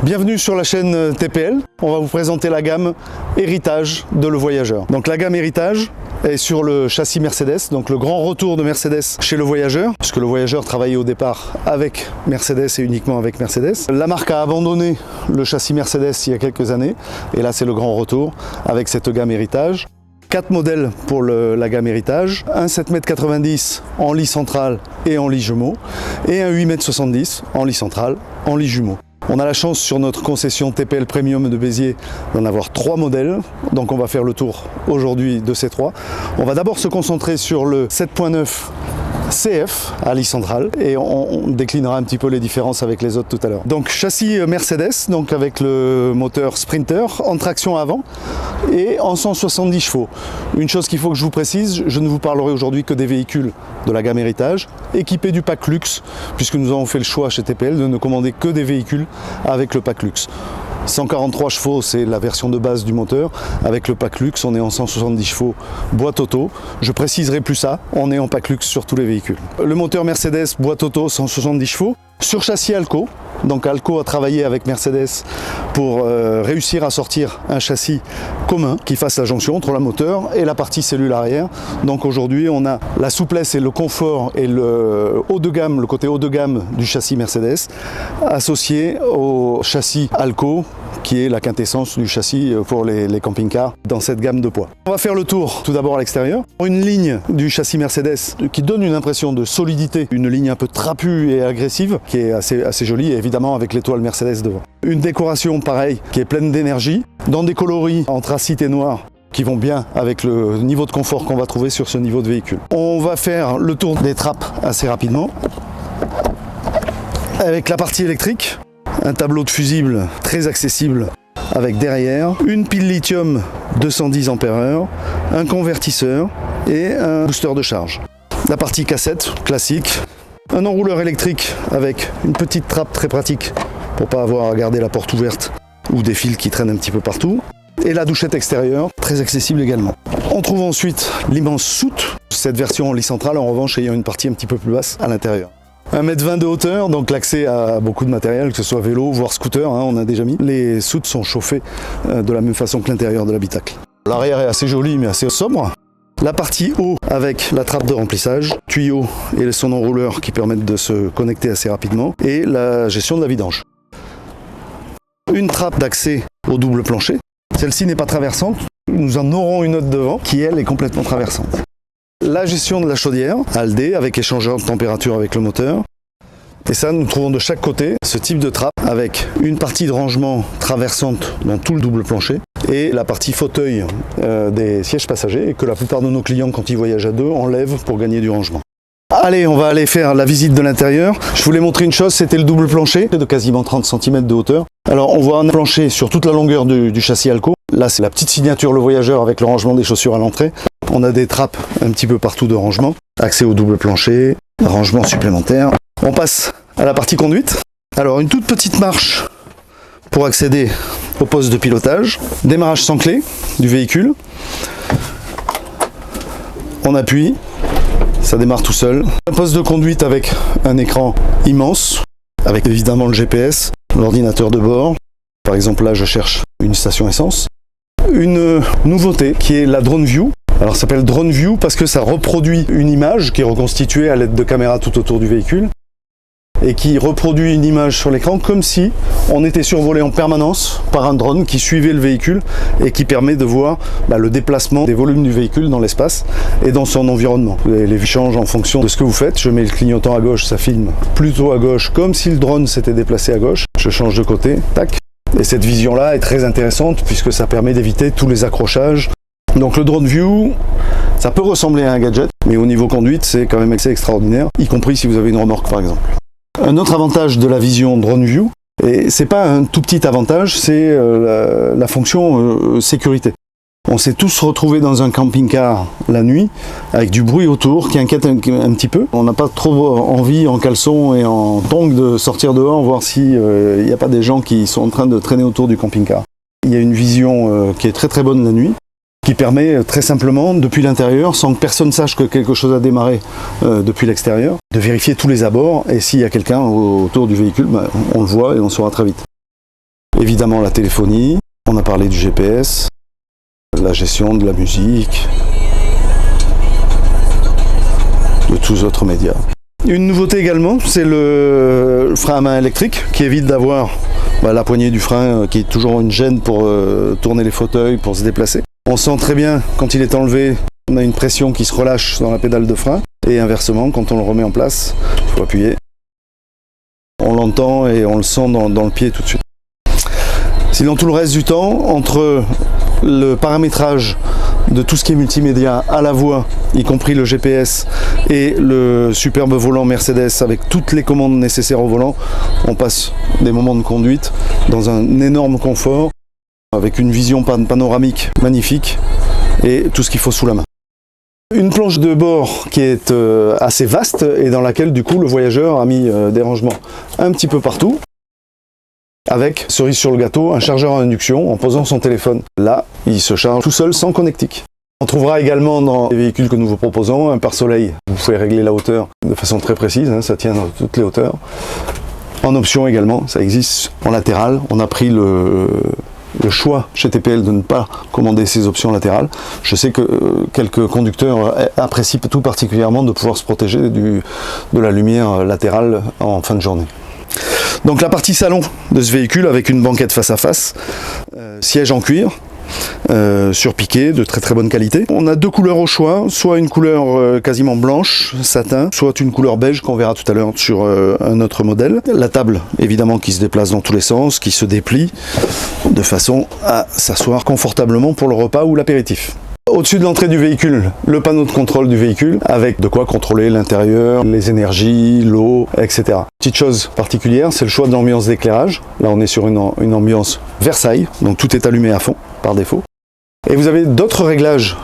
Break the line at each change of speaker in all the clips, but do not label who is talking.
Bienvenue sur la chaîne TPL. On va vous présenter la gamme Héritage de Le Voyageur. Donc la gamme Héritage est sur le châssis Mercedes, donc le grand retour de Mercedes chez Le Voyageur, puisque Le Voyageur travaillait au départ avec Mercedes et uniquement avec Mercedes. La marque a abandonné le châssis Mercedes il y a quelques années, et là c'est le grand retour avec cette gamme Héritage. 4 modèles pour la gamme Héritage, un 7,90 m en lit central et en lit jumeau, et un 8,70 m en lit central, en lit jumeau. On a la chance sur notre concession TPL Premium de Béziers d'en avoir 3 modèles, donc on va faire le tour aujourd'hui de ces 3. On va d'abord se concentrer sur le 7.9 CF à lit central et on déclinera un petit peu les différences avec les autres tout à l'heure. Donc châssis Mercedes, donc avec le moteur Sprinter en traction avant et en 170 chevaux. Une chose qu'il faut que je vous précise, je ne vous parlerai aujourd'hui que des véhicules de la gamme Héritage équipés du pack luxe, puisque nous avons fait le choix chez TPL de ne commander que des véhicules avec le pack luxe. 143 chevaux, c'est la version de base du moteur. Avec le pack luxe, on est en 170 chevaux boîte auto. Je préciserai plus ça, on est en pack luxe sur tous les véhicules. Le moteur Mercedes boîte auto 170 chevaux sur châssis Alco. Donc Alco a travaillé avec Mercedes pour réussir à sortir un châssis commun qui fasse la jonction entre la moteur et la partie cellule arrière. Donc aujourd'hui on a la souplesse et le confort et le haut de gamme, le côté haut de gamme du châssis Mercedes associé au châssis Alco qui est la quintessence du châssis pour les camping-cars dans cette gamme de poids. On va faire le tour tout d'abord à l'extérieur. Une ligne du châssis Mercedes qui donne une impression de solidité, une ligne un peu trapue et agressive qui est assez jolie, évidemment avec l'étoile Mercedes devant. Une décoration pareille qui est pleine d'énergie, dans des coloris anthracite et noir qui vont bien avec le niveau de confort qu'on va trouver sur ce niveau de véhicule. On va faire le tour des trappes assez rapidement avec la partie électrique. Un tableau de fusible très accessible avec derrière une pile lithium 210 Ah, un convertisseur et un booster de charge. La partie cassette classique, un enrouleur électrique avec une petite trappe très pratique pour pas avoir à garder la porte ouverte ou des fils qui traînent un petit peu partout. Et la douchette extérieure, très accessible également. On trouve ensuite l'immense soute, cette version en lit central en revanche ayant une partie un petit peu plus basse à l'intérieur. 1,20 m de hauteur, donc l'accès à beaucoup de matériel, que ce soit vélo, voire scooter, on a déjà mis. Les soutes sont chauffées de la même façon que l'intérieur de l'habitacle. L'arrière est assez joli mais assez sobre. La partie haut avec la trappe de remplissage, tuyau et son enrouleur qui permettent de se connecter assez rapidement et la gestion de la vidange. Une trappe d'accès au double plancher. Celle-ci n'est pas traversante, nous en aurons une autre devant qui elle est complètement traversante. La gestion de la chaudière, ALD avec échangeur de température avec le moteur. Et ça, nous trouvons de chaque côté ce type de trappe avec une partie de rangement traversante dans tout le double plancher et la partie fauteuil des sièges passagers et que la plupart de nos clients, quand ils voyagent à deux, enlèvent pour gagner du rangement. Allez, on va aller faire la visite de l'intérieur. Je voulais montrer une chose, c'était le double plancher de quasiment 30 cm de hauteur. Alors, on voit un plancher sur toute la longueur du châssis Alco. Là, c'est la petite signature Le Voyageur avec le rangement des chaussures à l'entrée. On a des trappes un petit peu partout de rangement. Accès au double plancher, rangement supplémentaire. On passe à la partie conduite. Alors, une toute petite marche pour accéder au poste de pilotage. Démarrage sans clé du véhicule. On appuie. Ça démarre tout seul. Un poste de conduite avec un écran immense, avec évidemment le GPS, l'ordinateur de bord. Par exemple là je cherche une station essence. Une nouveauté qui est la Drone View. Alors ça s'appelle Drone View parce que ça reproduit une image qui est reconstituée à l'aide de caméras tout autour du véhicule et qui reproduit une image sur l'écran comme si on était survolé en permanence par un drone qui suivait le véhicule et qui permet de voir le déplacement des volumes du véhicule dans l'espace et dans son environnement. Les vues changent en fonction de ce que vous faites. Je mets le clignotant à gauche, ça filme plutôt à gauche comme si le drone s'était déplacé à gauche. Je change de côté, tac. Et cette vision-là est très intéressante puisque ça permet d'éviter tous les accrochages. Donc le Drone View, ça peut ressembler à un gadget, mais au niveau conduite, c'est quand même assez extraordinaire, y compris si vous avez une remorque par exemple. Un autre avantage de la vision Drone View, et c'est pas un tout petit avantage, c'est la fonction sécurité. On s'est tous retrouvés dans un camping-car la nuit, avec du bruit autour qui inquiète un petit peu. On n'a pas trop envie en caleçon et en tongs de sortir dehors, voir s'il n'y a pas des gens qui sont en train de traîner autour du camping-car. Il y a une vision qui est très très bonne la nuit. qui permet très simplement, depuis l'intérieur, sans que personne sache que quelque chose a démarré depuis l'extérieur, de vérifier tous les abords, et s'il y a quelqu'un autour du véhicule, on le voit et on saura très vite. Évidemment la téléphonie, on a parlé du GPS, la gestion de la musique, de tous autres médias. Une nouveauté également, c'est le frein à main électrique qui évite d'avoir la poignée du frein qui est toujours une gêne pour tourner les fauteuils, pour se déplacer. On sent très bien quand il est enlevé, on a une pression qui se relâche dans la pédale de frein et inversement, quand on le remet en place, il faut appuyer. On l'entend et on le sent dans le pied tout de suite. Sinon tout le reste du temps, entre le paramétrage de tout ce qui est multimédia à la voix, y compris le GPS et le superbe volant Mercedes avec toutes les commandes nécessaires au volant, on passe des moments de conduite dans un énorme confort avec une vision panoramique magnifique et tout ce qu'il faut sous la main. Une planche de bord qui est assez vaste et dans laquelle du coup le voyageur a mis des rangements un petit peu partout. Avec, cerise sur le gâteau, un chargeur à induction en posant son téléphone. Là, il se charge tout seul sans connectique. On trouvera également dans les véhicules que nous vous proposons un pare-soleil. Vous pouvez régler la hauteur de façon très précise, ça tient dans toutes les hauteurs. En option également, ça existe en latéral. On a pris le choix chez TPL de ne pas commander ces options latérales. Je sais que quelques conducteurs apprécient tout particulièrement de pouvoir se protéger de la lumière latérale en fin de journée. Donc la partie salon de ce véhicule avec une banquette face à face, siège en cuir, surpiqué, de très très bonne qualité. On a deux couleurs au choix, soit une couleur quasiment blanche, satin, soit une couleur beige qu'on verra tout à l'heure sur un autre modèle. La table évidemment qui se déplace dans tous les sens, qui se déplie de façon à s'asseoir confortablement pour le repas ou l'apéritif. Au-dessus de l'entrée du véhicule, le panneau de contrôle du véhicule, avec de quoi contrôler l'intérieur, les énergies, l'eau, etc. Petite chose particulière, c'est le choix de l'ambiance d'éclairage. Là, on est sur une ambiance Versailles, donc tout est allumé à fond, par défaut. Et vous avez d'autres réglages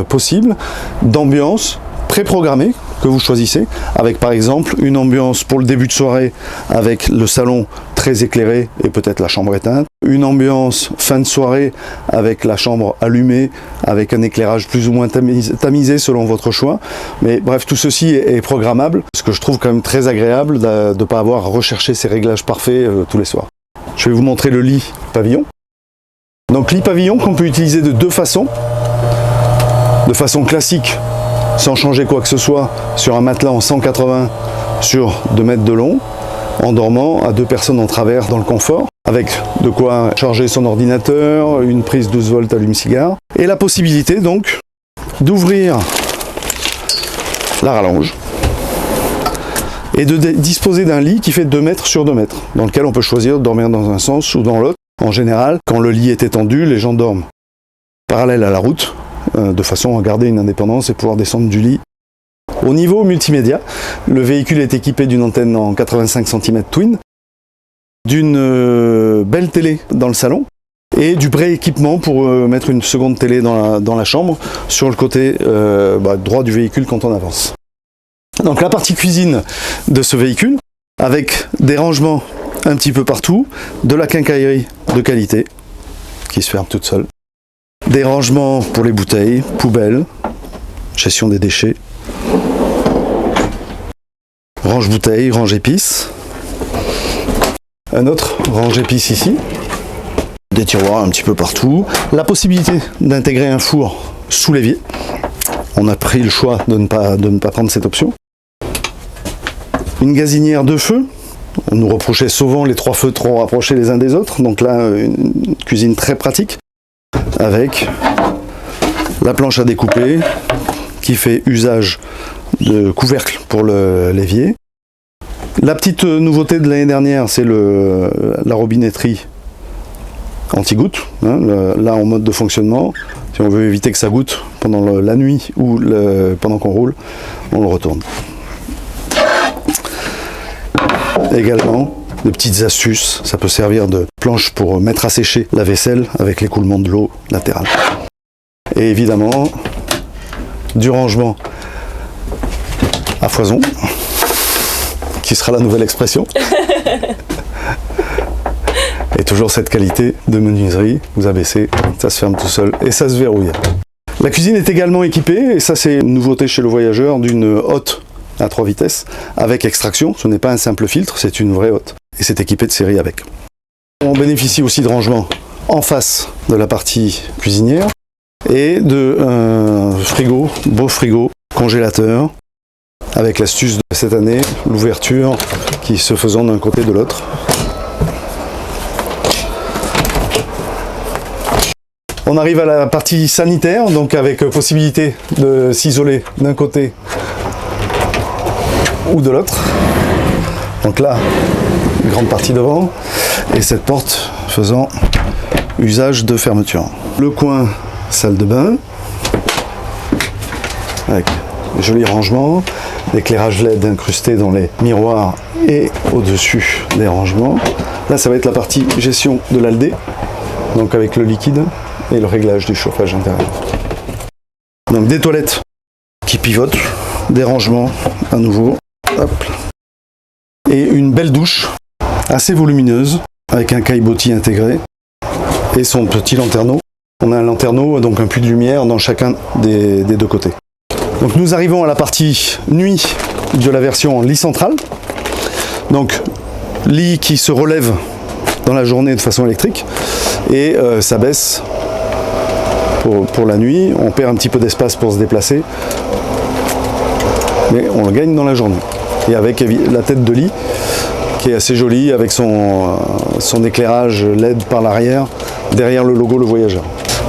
possibles d'ambiance préprogrammée que vous choisissez, avec par exemple une ambiance pour le début de soirée avec le salon très éclairé et peut-être la chambre éteinte, une ambiance fin de soirée avec la chambre allumée, avec un éclairage plus ou moins tamisé selon votre choix, mais bref, tout ceci est programmable, ce que je trouve quand même très agréable de ne pas avoir à rechercher ces réglages parfaits tous les soirs. Je vais vous montrer le lit pavillon. Donc lit pavillon qu'on peut utiliser de deux façons, de façon classique, sans changer quoi que ce soit, sur un matelas en 180 sur 2 mètres de long, en dormant à 2 personnes en travers dans le confort, avec de quoi charger son ordinateur, une prise 12 volts allume-cigare, et la possibilité donc d'ouvrir la rallonge et de disposer d'un lit qui fait 2 mètres sur 2 mètres, dans lequel on peut choisir de dormir dans un sens ou dans l'autre. En général, quand le lit est étendu, les gens dorment parallèle à la route, de façon à garder une indépendance et pouvoir descendre du lit. Au niveau multimédia, le véhicule est équipé d'une antenne en 85 cm twin, d'une belle télé dans le salon et du pré-équipement pour mettre une seconde télé dans la chambre sur le côté droit du véhicule quand on avance. Donc la partie cuisine de ce véhicule, avec des rangements un petit peu partout, de la quincaillerie de qualité qui se ferme toute seule, des rangements pour les bouteilles, poubelles, gestion des déchets, range bouteilles, range épices, un autre range épices ici, des tiroirs un petit peu partout, la possibilité d'intégrer un four sous l'évier. On a pris le choix de ne pas prendre cette option. Une gazinière de feu. On nous reprochait souvent les 3 feux trop rapprochés les uns des autres, donc là une cuisine très pratique avec la planche à découper qui fait usage de couvercle pour l'évier. La petite nouveauté de l'année dernière, c'est la robinetterie anti-goutte, là en mode de fonctionnement. Si on veut éviter que ça goûte pendant la nuit ou pendant qu'on roule, on le retourne. Également, de petites astuces, ça peut servir de planche pour mettre à sécher la vaisselle avec l'écoulement de l'eau latérale. Et évidemment, du rangement à foison, qui sera la nouvelle expression. Et toujours cette qualité de menuiserie, vous abaissez, ça se ferme tout seul et ça se verrouille. La cuisine est également équipée, et ça c'est une nouveauté chez le voyageur, d'une hotte à 3 vitesses avec extraction. Ce n'est pas un simple filtre, c'est une vraie hotte. Et c'est équipé de série avec. On bénéficie aussi de rangements en face de la partie cuisinière et de frigo, beau frigo, congélateur, avec l'astuce de cette année, l'ouverture qui se faisant d'un côté de l'autre. On arrive à la partie sanitaire, donc avec possibilité de s'isoler d'un côté ou de l'autre. Donc là, une grande partie devant, et cette porte faisant usage de fermeture. Le coin salle de bain, avec des jolis rangements, l'éclairage LED incrusté dans les miroirs et au-dessus des rangements. Là, ça va être la partie gestion de l'aldé, donc avec le liquide et le réglage du chauffage intérieur. Donc des toilettes qui pivotent, des rangements à nouveau, hop. Et une belle douche assez volumineuse avec un caillebotis intégré et son petit lanterneau. On a un lanterneau, donc un puits de lumière dans chacun des deux côtés. Donc nous arrivons à la partie nuit de la version lit central. Donc lit qui se relève dans la journée de façon électrique et ça baisse pour la nuit. On perd un petit peu d'espace pour se déplacer, mais on le gagne dans la journée. Et avec la tête de lit qui est assez jolie avec son éclairage LED par l'arrière, derrière le logo Le Voyageur.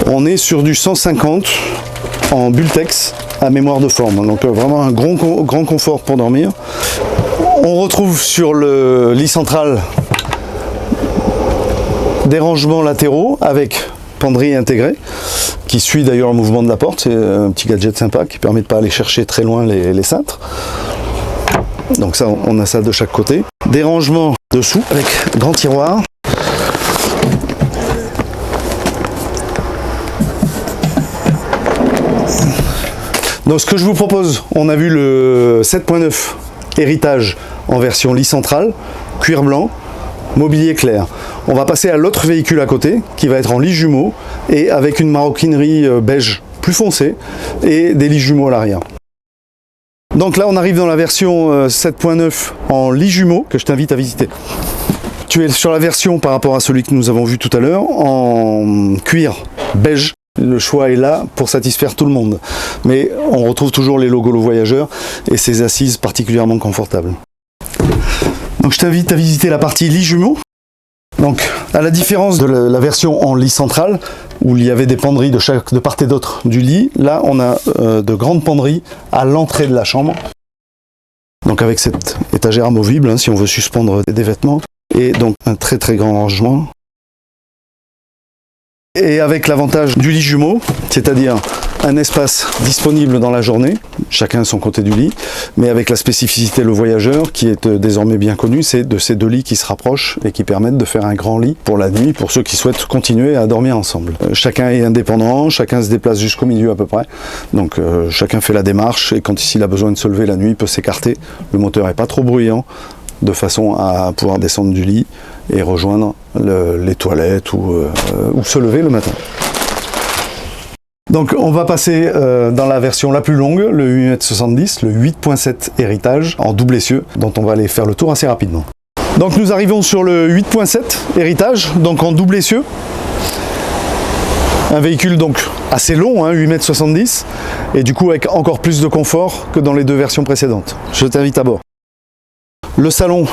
On est sur du 150 en Bultex à mémoire de forme, donc vraiment un grand confort pour dormir. On retrouve sur le lit central des rangements latéraux avec penderie intégrée qui suit d'ailleurs le mouvement de la porte. C'est un petit gadget sympa qui permet de ne pas aller chercher très loin les cintres. Donc ça, on a ça de chaque côté. Des rangements dessous avec grand tiroir. Donc ce que je vous propose, on a vu le 7.9 héritage en version lit central, cuir blanc, mobilier clair. On va passer à l'autre véhicule à côté qui va être en lit jumeau et avec une maroquinerie beige plus foncée et des lits jumeaux à l'arrière. Donc là on arrive dans la version 7.9 en lit jumeau que je t'invite à visiter. Tu es sur la version par rapport à celui que nous avons vu tout à l'heure en cuir beige. Le choix est là pour satisfaire tout le monde. Mais on retrouve toujours les logos Le Voyageur et ses assises particulièrement confortables. Donc je t'invite à visiter la partie lit jumeau. Donc à la différence de la version en lit central où il y avait des penderies de part et d'autre du lit, là on a de grandes penderies à l'entrée de la chambre. Donc avec cette étagère amovible, hein, si on veut suspendre des vêtements. Et donc un très grand rangement. Et avec l'avantage du lit jumeau, c'est-à-dire un espace disponible dans la journée, chacun à son côté du lit, mais avec la spécificité Le Voyageur qui est désormais bien connue, c'est de ces deux lits qui se rapprochent et qui permettent de faire un grand lit pour la nuit, pour ceux qui souhaitent continuer à dormir ensemble. Chacun est indépendant, chacun se déplace jusqu'au milieu à peu près, donc chacun fait la démarche et quand il a besoin de se lever la nuit, il peut s'écarter, le moteur n'est pas trop bruyant, de façon à pouvoir descendre du lit et rejoindre les toilettes ou se lever le matin. Donc on va passer dans la version la plus longue, le 8,70 m, le 8.7 héritage en double essieu, dont on va aller faire le tour assez rapidement. Donc nous arrivons sur le 8.7 héritage, donc en double essieu. Un véhicule donc assez long, hein, 8,70 m, et du coup avec encore plus de confort que dans les deux versions précédentes. Je t'invite à bord. Le salon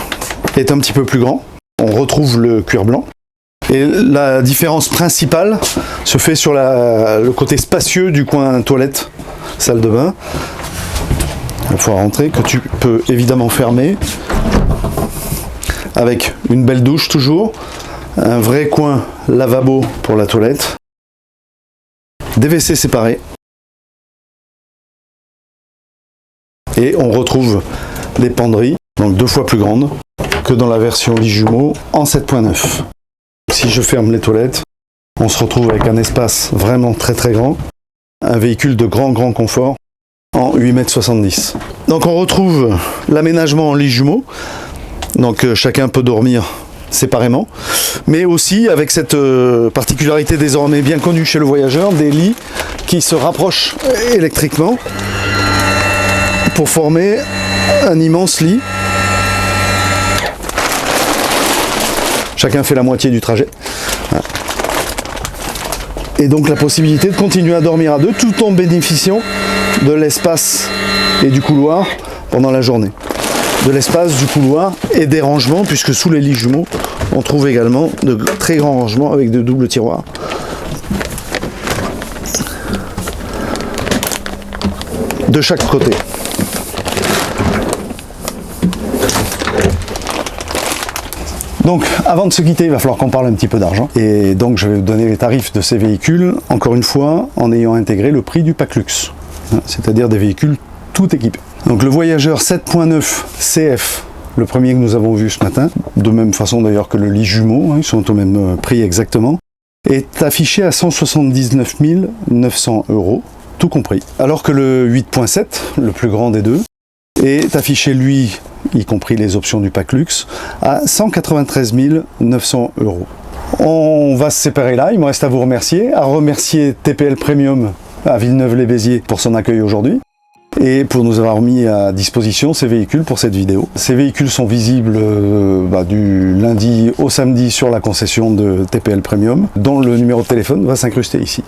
est un petit peu plus grand, on retrouve le cuir blanc. Et la différence principale se fait sur le côté spacieux du coin toilette, salle de bain. Il faut rentrer, que tu peux évidemment fermer, avec une belle douche toujours, un vrai coin lavabo pour la toilette, des WC séparés, et on retrouve des penderies, donc 2 fois plus grandes que dans la version lit jumeau en 7.9. Si je ferme les toilettes, on se retrouve avec un espace vraiment très grand, un véhicule de grand confort en 8,70 m. Donc on retrouve l'aménagement en lit jumeau, donc chacun peut dormir séparément, mais aussi avec cette particularité désormais bien connue chez le voyageur, des lits qui se rapprochent électriquement pour former un immense lit. Chacun fait la moitié du trajet. Et donc la possibilité de continuer à dormir à deux tout en bénéficiant de l'espace et du couloir pendant la journée. De l'espace, du couloir et des rangements, puisque sous les lits jumeaux, on trouve également de très grands rangements avec de doubles tiroirs. De chaque côté. Donc, avant de se quitter, il va falloir qu'on parle un petit peu d'argent. Et donc, je vais vous donner les tarifs de ces véhicules, encore une fois, en ayant intégré le prix du pack luxe. C'est-à-dire des véhicules tout équipés. Donc, le Voyageur 7.9 CF, le premier que nous avons vu ce matin, de même façon d'ailleurs que le lit jumeau, ils sont au même prix exactement, est affiché à 179 900 €, tout compris. Alors que le 8.7, le plus grand des deux, est affiché, lui, y compris les options du pack luxe, à 193 900 €. On va se séparer là, il me reste à vous remercier, TPL Premium à Villeneuve-les-Béziers pour son accueil aujourd'hui et pour nous avoir mis à disposition ces véhicules pour cette vidéo. Ces véhicules sont visibles du lundi au samedi sur la concession de TPL Premium, dont le numéro de téléphone va s'incruster ici.